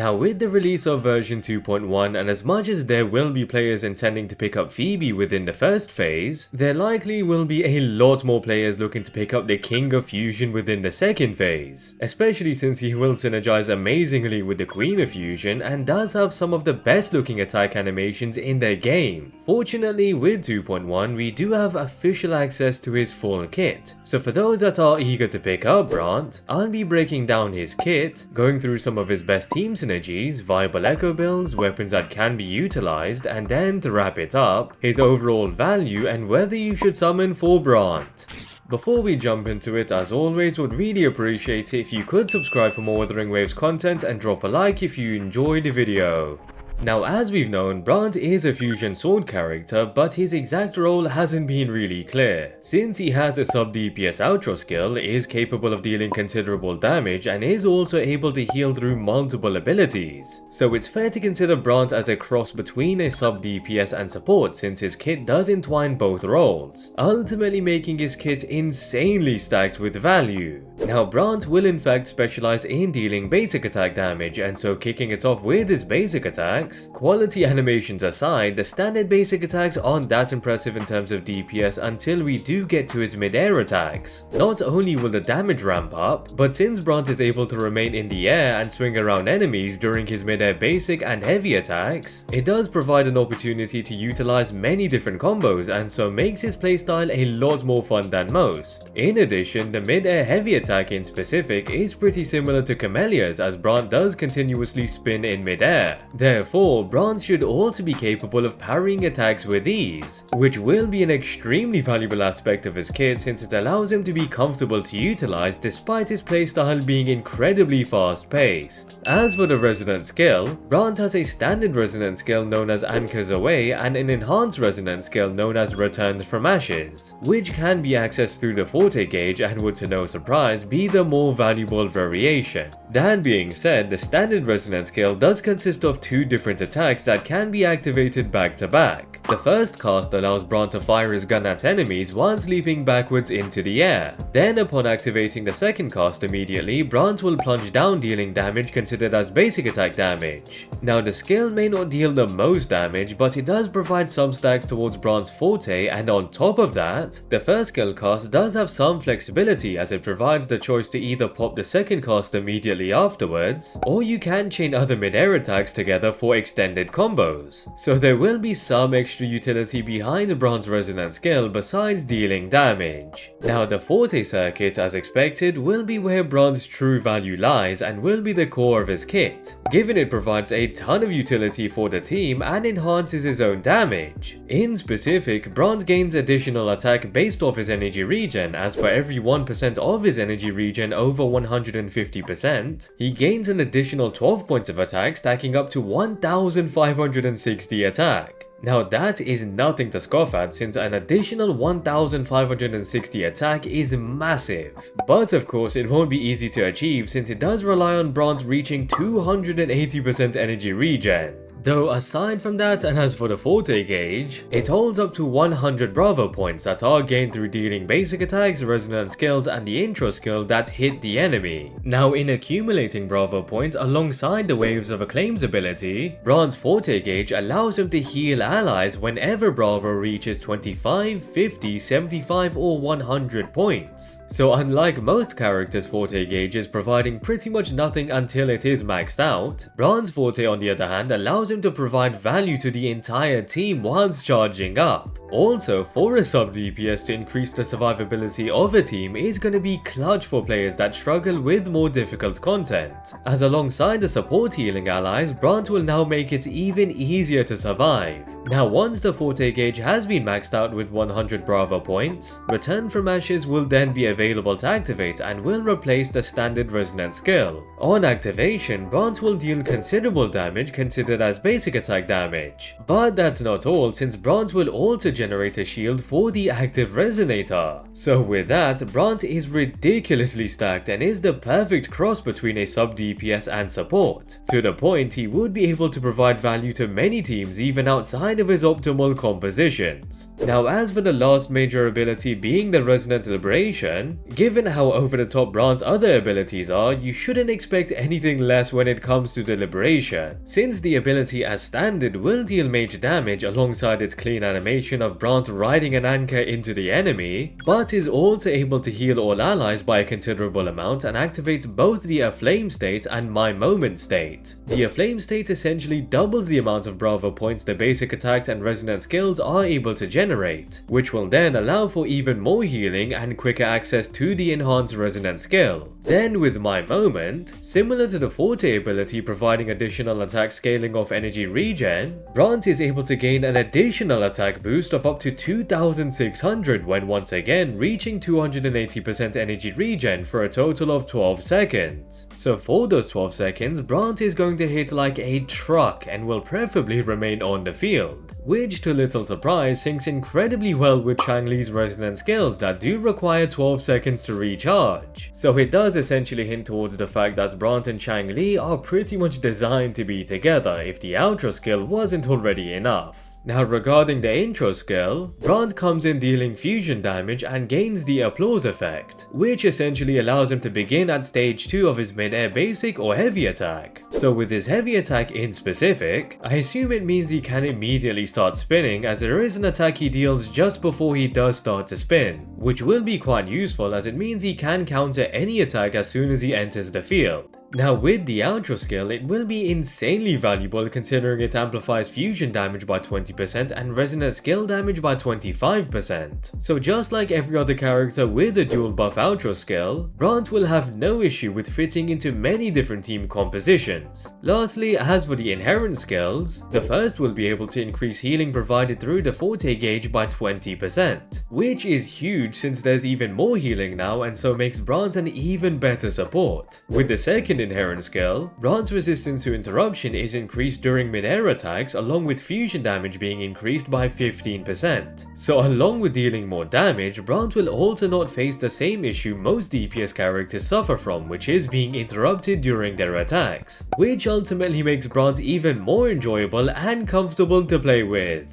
Now with the release of version 2.1, and as much as there will be players intending to pick up Phoebe within the first phase, there likely will be a lot more players looking to pick up the King of Fusion within the second phase, especially since he will synergize amazingly with the Queen of Fusion and does have some of the best looking attack animations in their game. Fortunately with 2.1 we do have official access to his full kit, so for those that are eager to pick up Brant, I'll be breaking down his kit, going through some of his best team synergies, viable echo builds, weapons that can be utilized, and then to wrap it up, his overall value and whether you should summon for Brant. Before we jump into it, as always, would really appreciate it if you could subscribe for more WutheringWaves content and drop a like if you enjoyed the video. Now as we've known, Brant is a fusion sword character, but his exact role hasn't been really clear. Since he has a sub DPS outro skill, is capable of dealing considerable damage, and is also able to heal through multiple abilities. So it's fair to consider Brant as a cross between a sub DPS and support, since his kit does entwine both roles, ultimately making his kit insanely stacked with value. Now Brant will in fact specialize in dealing basic attack damage, and so kicking it off with his basic attacks, quality animations aside, the standard basic attacks aren't that impressive in terms of DPS until we do get to his mid-air attacks. Not only will the damage ramp up, but since Brant is able to remain in the air and swing around enemies during his mid-air basic and heavy attacks, it does provide an opportunity to utilize many different combos, and so makes his playstyle a lot more fun than most. In addition, the mid-air heavy attack in specific is pretty similar to Camellia's, as Brant does continuously spin in mid-air. Therefore, Brant should also be capable of parrying attacks with ease, which will be an extremely valuable aspect of his kit since it allows him to be comfortable to utilize despite his playstyle being incredibly fast paced. As for the resonant skill, Brant has a standard resonant skill known as Anchors Away and an enhanced resonant skill known as Returned from Ashes, which can be accessed through the Forte gauge and would to no surprise be the more valuable variation. That being said, the standard resonant skill does consist of two different attacks that can be activated back to back. The first cast allows Brant to fire his gun at enemies whilst leaping backwards into the air. Then upon activating the second cast immediately, Brant will plunge down, dealing damage considered as basic attack damage. Now the skill may not deal the most damage, but it does provide some stacks towards Brant's forte, and on top of that, the first skill cast does have some flexibility as it provides the choice to either pop the second cast immediately afterwards, or you can chain other mid-air attacks together for extended combos. So there will be some extra utility behind Brant's resonant skill besides dealing damage. Now the Forte circuit, as expected, will be where Brant's true value lies and will be the core of his kit, given it provides a ton of utility for the team and enhances his own damage. In specific, Brant gains additional attack based off his energy regen, as for every 1% of his energy regen over 150%, he gains an additional 12 points of attack, stacking up to 1560 attack. Now that is nothing to scoff at, since an additional 1560 attack is massive. But of course it won't be easy to achieve since it does rely on Brant reaching 280% energy regen. Though aside from that, and as for the Forte gauge, it holds up to 100 Bravo points that are gained through dealing basic attacks, resonant skills, and the intro skill that hit the enemy. Now in accumulating Bravo points alongside the Waves of Acclaim's ability, Brant's Forte gauge allows him to heal allies whenever Bravo reaches 25, 50, 75 or 100 points. So unlike most characters' Forte gauges providing pretty much nothing until it is maxed out, Brant's Forte on the other hand allows him to provide value to the entire team whilst charging up. Also, for a sub DPS to increase the survivability of a team is going to be clutch for players that struggle with more difficult content, as alongside the support healing allies, Brant will now make it even easier to survive. Now once the Forte gauge has been maxed out with 100 Bravo points, Return from Ashes will then be available to activate and will replace the standard resonant skill. On activation, Brant will deal considerable damage considered as basic attack damage. But that's not all, since Brant will also generate a shield for the active resonator. So with that, Brant is ridiculously stacked and is the perfect cross between a sub DPS and support, to the point he would be able to provide value to many teams even outside of his optimal compositions. Now as for the last major ability being the Resonant Liberation, given how over the top Brant's other abilities are, you shouldn't expect anything less when it comes to the Liberation, since the ability as standard will deal major damage alongside its clean animation of Brant riding an anchor into the enemy, but is also able to heal all allies by a considerable amount and activates both the Aflame state and My Moment state. The Aflame state essentially doubles the amount of Bravo points the basic attacks and resonant skills are able to generate, which will then allow for even more healing and quicker access to the enhanced resonant skill. Then with My Moment, similar to the Forte ability providing additional attack scaling of energy regen, Brant is able to gain an additional attack boost of up to 2600 when once again reaching 280% energy regen for a total of 12 seconds. So for those 12 seconds, Brant is going to hit like a truck and will preferably remain on the field, which to little surprise syncs incredibly well with Changli's resonant skills that do require 12 seconds to recharge. So it does essentially hint towards the fact that Brant and Changli are pretty much designed to be together if the outro skill wasn't already enough. Now regarding the intro skill, Brant comes in dealing fusion damage and gains the applause effect, which essentially allows him to begin at stage 2 of his mid-air basic or heavy attack. So with his heavy attack in specific, I assume it means he can immediately start spinning, as there is an attack he deals just before he does start to spin, which will be quite useful as it means he can counter any attack as soon as he enters the field. Now with the outro skill, it will be insanely valuable considering it amplifies fusion damage by 20% and resonant skill damage by 25%. So just like every other character with a dual buff outro skill, Brant will have no issue with fitting into many different team compositions. Lastly, as for the inherent skills, the first will be able to increase healing provided through the Forte gauge by 20%, which is huge since there's even more healing now and so makes Brant an even better support. With the second inherent skill, Brant's resistance to interruption is increased during mid-air attacks along with fusion damage being increased by 15%. So along with dealing more damage, Brant will also not face the same issue most DPS characters suffer from, which is being interrupted during their attacks, which ultimately makes Brant even more enjoyable and comfortable to play with.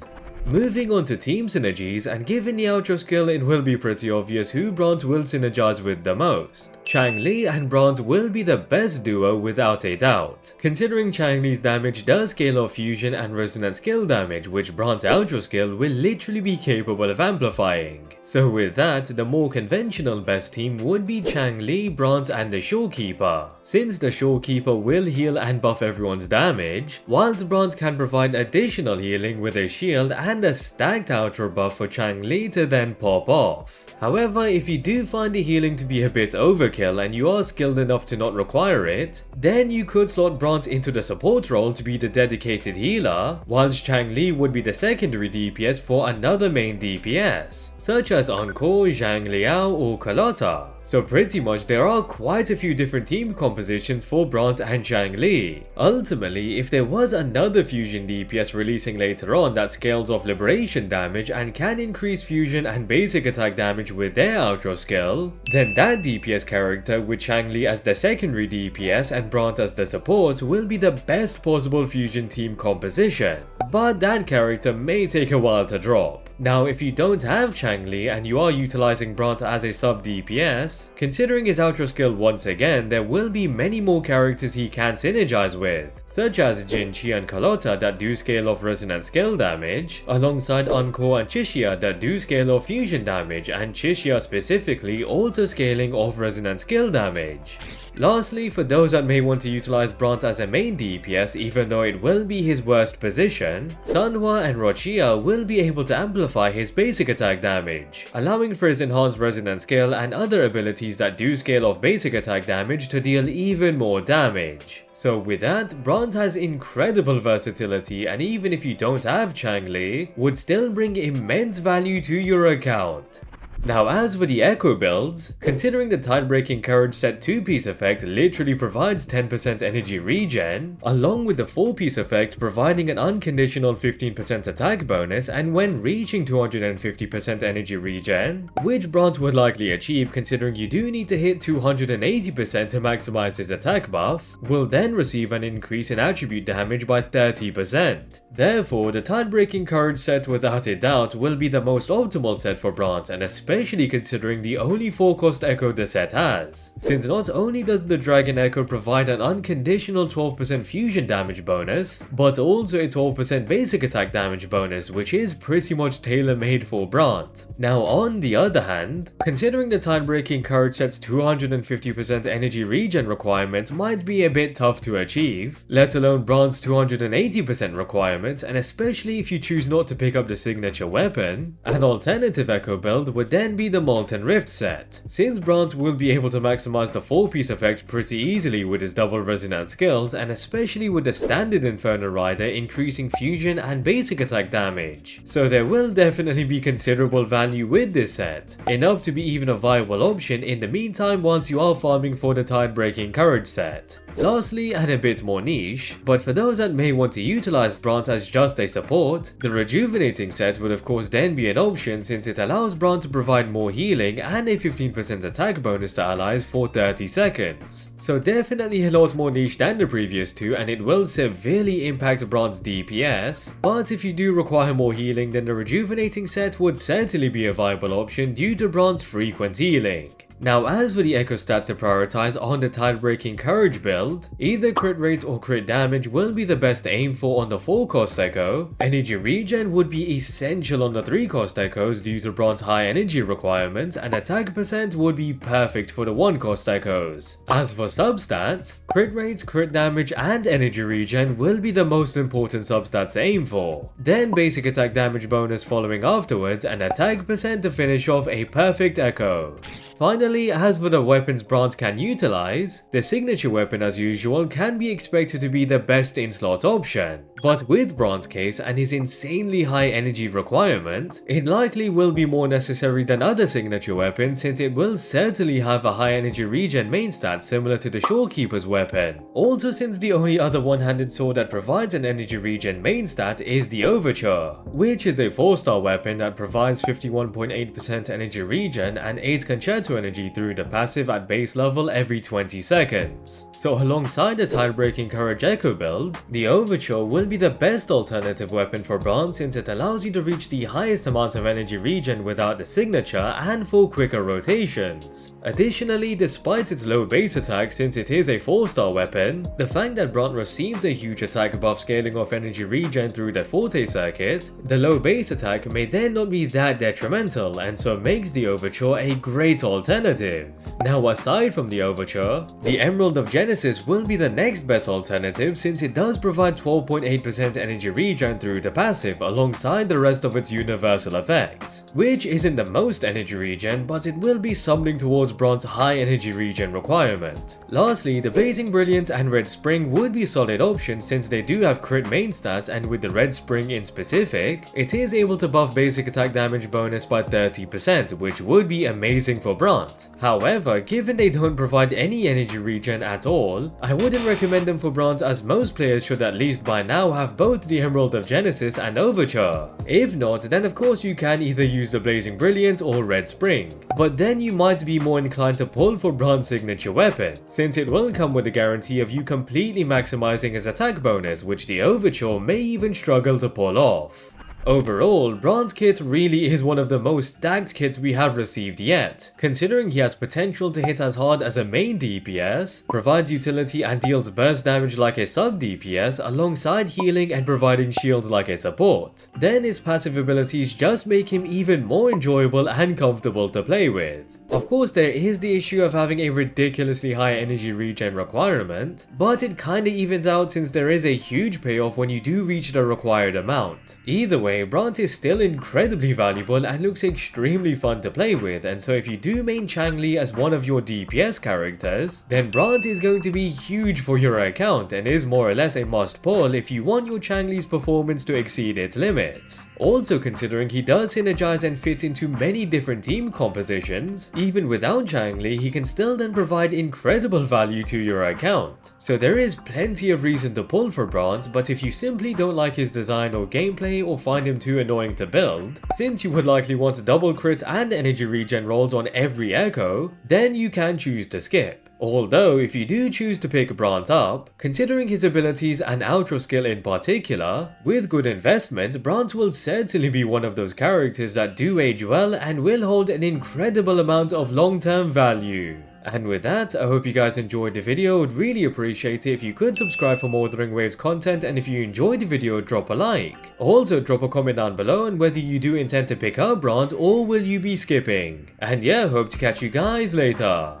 Moving on to team synergies, and given the outro skill, it will be pretty obvious who Brant will synergize with the most. Changli and Brant will be the best duo without a doubt, considering Changli's damage does scale off fusion and resonant skill damage, which Brant's outro skill will literally be capable of amplifying. So with that, the more conventional best team would be Changli, Brant and the Shorekeeper, since the Shorekeeper will heal and buff everyone's damage, whilst Brant can provide additional healing with a shield and a stacked outro buff for Changli to then pop off. However, if you do find the healing to be a bit overkill and you are skilled enough to not require it, then you could slot Brant into the support role to be the dedicated healer, whilst Changli would be the secondary DPS for another main DPS, such as Encore, XiangliYao or Carlotta. So pretty much there are quite a few different team compositions for Brant and Changli. Ultimately, if there was another fusion DPS releasing later on that scales off liberation damage and can increase fusion and basic attack damage with their outro skill, then that DPS character with Changli as the secondary DPS and Brant as the support will be the best possible fusion team composition. But that character may take a while to drop. Now if you don't have Changli and you are utilizing Brant as a sub DPS, considering his outro skill once again, there will be many more characters he can synergize with, such as Zhezhi and Carlotta that do scale off resonant skill damage, alongside Encore and Chixia that do scale off fusion damage, and Chixia specifically also scaling off resonant skill damage. Lastly, for those that may want to utilize Brant as a main DPS even though it will be his worst position, Sanhua and Rochia will be able to amplify his basic attack damage, allowing for his enhanced resonant skill and other abilities that do scale off basic attack damage to deal even more damage. So with that, Brant has incredible versatility, and even if you don't have Changli, would still bring immense value to your account. Now as for the Echo builds, considering the Tide-Breaking Courage set 2-piece effect literally provides 10% energy regen, along with the 4-piece effect providing an unconditional 15% attack bonus and when reaching 250% energy regen, which Brant would likely achieve considering you do need to hit 280% to maximize his attack buff, will then receive an increase in attribute damage by 30%. Therefore, the Tide-Breaking Courage set without a doubt will be the most optimal set for Brant, and especially considering the only 4-cost echo the set has, since not only does the Dragon Echo provide an unconditional 12% fusion damage bonus, but also a 12% basic attack damage bonus, which is pretty much tailor-made for Brant. Now on the other hand, considering the Tide-Breaking Courage set's 250% energy regen requirement might be a bit tough to achieve, let alone Brant's 280% requirement, and especially if you choose not to pick up the signature weapon, an alternative echo build would then be the Molten Rift set, since Brant will be able to maximize the 4-piece effect pretty easily with his double resonance skills, and especially with the standard Inferno Rider increasing fusion and basic attack damage. So there will definitely be considerable value with this set, enough to be even a viable option in the meantime once you are farming for the Tide-Breaking Courage set. Lastly, and a bit more niche, but for those that may want to utilize Brant as just a support, the Rejuvenating set would of course then be an option since it allows Brant to provide more healing and a 15% attack bonus to allies for 30 seconds. So definitely a lot more niche than the previous two, and it will severely impact Brant's DPS, but if you do require more healing then the Rejuvenating set would certainly be a viable option due to Brant's frequent healing. Now as for the echo stat to prioritize on the Tide-Breaking Courage build, either crit rate or crit damage will be the best to aim for on the 4-cost echo, energy regen would be essential on the 3-cost echoes due to Brant's high energy requirement, and attack percent would be perfect for the 1-cost echoes. As for substats, crit rates, crit damage and energy regen will be the most important substats to aim for, then basic attack damage bonus following afterwards, and attack percent to finish off a perfect echo. Finally, as for the weapons Brant can utilize, the signature weapon as usual can be expected to be the best in-slot option, but with Brant's case and his insanely high energy requirement, it likely will be more necessary than other signature weapons since it will certainly have a high energy regen main stat similar to the Shorekeeper's weapon. Also, since the only other one-handed sword that provides an energy regen main stat is the Overture, which is a 4-star weapon that provides 51.8% energy regen and 8 Calcharo energy through the passive at base level every 20 seconds. So alongside the Tide-Breaking Courage Echo build, the Overture will be the best alternative weapon for Brant since it allows you to reach the highest amount of energy regen without the signature and for quicker rotations. Additionally, despite its low base attack since it is a 4-star weapon, the fact that Brant receives a huge attack buff scaling off energy regen through the Forte circuit, the low base attack may then not be that detrimental and so makes the Overture a great alternative. Now aside from the Overture, the Emerald of Genesis will be the next best alternative since it does provide 12.8% energy regen through the passive alongside the rest of its universal effects, which isn't the most energy regen but it will be something towards Brant's high energy regen requirement. Lastly, the Blazing Brilliance and Red Spring would be solid options since they do have crit main stats, and with the Red Spring in specific, it is able to buff basic attack damage bonus by 30%, which would be amazing for Brant. However, given they don't provide any energy regen at all, I wouldn't recommend them for Brant as most players should at least by now have both the Emerald of Genesis and Overture. If not, then of course you can either use the Blazing Brilliance or Red Spring, but then you might be more inclined to pull for Brant's signature weapon, since it will come with the guarantee of you completely maximizing his attack bonus, which the Overture may even struggle to pull off. Overall, Brant's kit really is one of the most stacked kits we have received yet, considering he has potential to hit as hard as a main DPS, provides utility and deals burst damage like a sub DPS alongside healing and providing shields like a support. Then his passive abilities just make him even more enjoyable and comfortable to play with. Of course, there is the issue of having a ridiculously high energy regen requirement, but it kinda evens out since there is a huge payoff when you do reach the required amount. Either way, way, Brant is still incredibly valuable and looks extremely fun to play with, and so if you do main Changli as one of your DPS characters, then Brant is going to be huge for your account and is more or less a must pull if you want your Changli's performance to exceed its limits. Also considering he does synergize and fits into many different team compositions, even without Changli he can still then provide incredible value to your account. So there is plenty of reason to pull for Brant, but if you simply don't like his design or gameplay or find him too annoying to build, since you would likely want double crit and energy regen rolls on every echo, then you can choose to skip. Although, if you do choose to pick Brant up, considering his abilities and outro skill in particular, with good investment, Brant will certainly be one of those characters that do age well and will hold an incredible amount of long-term value. And with that, I hope you guys enjoyed the video. Would really appreciate it if you could subscribe for more WutheringWaves content, and if you enjoyed the video, drop a like. Also, drop a comment down below on whether you do intend to pick up Brant or will you be skipping. And yeah, hope to catch you guys later.